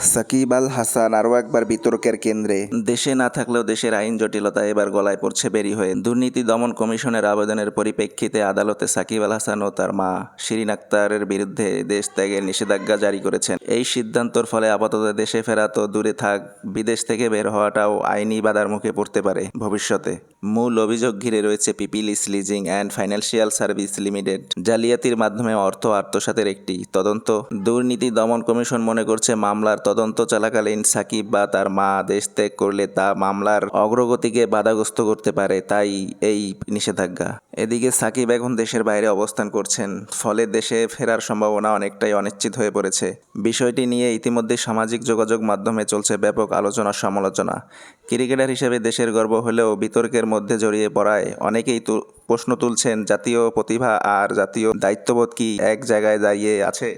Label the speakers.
Speaker 1: সাকিব আল হাসান আরও একবার বিতর্কের কেন্দ্রে। দেশে না থাকলেও দেশের আইন জটিলতা এবার গলায় পড়ছে বেরি হয়ে। দুর্নীতি দমন কমিশনের আবেদনের পরিপ্রেক্ষিতে আদালতে সাকিব আল হাসান ও তার মা শিরিন আক্তারের বিরুদ্ধে দেশ ত্যাগের নিষেধাজ্ঞা জারি করেছেন। এই সিদ্ধান্তর ফলে আপাতত দেশে ফেরা তো দূরে থাক, বিদেশ থেকে বের হওয়াটাও আইনি বাধার মুখে পড়তে পারে ভবিষ্যতে। মূল অভিযোগ ঘিরে রয়েছে people's leasing and financial service limited জালিয়াতির মাধ্যমে অর্থ আত্মসাতের একটি তদন্ত। দুর্নীতি দমন কমিশন মনে করছে মামলার তদন্ত চলাকালীন সাকিব বা তার মা দেশ ত্যাগ করলে তা মামলার অগ্রগতিকে বাধাগ্রস্ত করতে পারে, তাই এই নিষেধাজ্ঞা। এদিকে সাকিব এখন দেশের বাইরে অবস্থান করছেন, ফলে দেশে ফেরার সম্ভাবনা অনেকটাই অনিশ্চিত হয়ে পড়েছে। বিষয়টি নিয়ে ইতিমধ্যে সামাজিক যোগাযোগ মাধ্যমে চলছে ব্যাপক আলোচনা সমালোচনা। ক্রিকেটার হিসেবে দেশের গর্ব হলেও বিতর্কের মধ্যে জড়িয়ে পড়ায় অনেকেই প্রশ্ন তুলছেন, জাতীয় প্রতিভা আর জাতীয় দায়িত্ববোধ কি এক জায়গায় দাঁড়িয়ে আছে?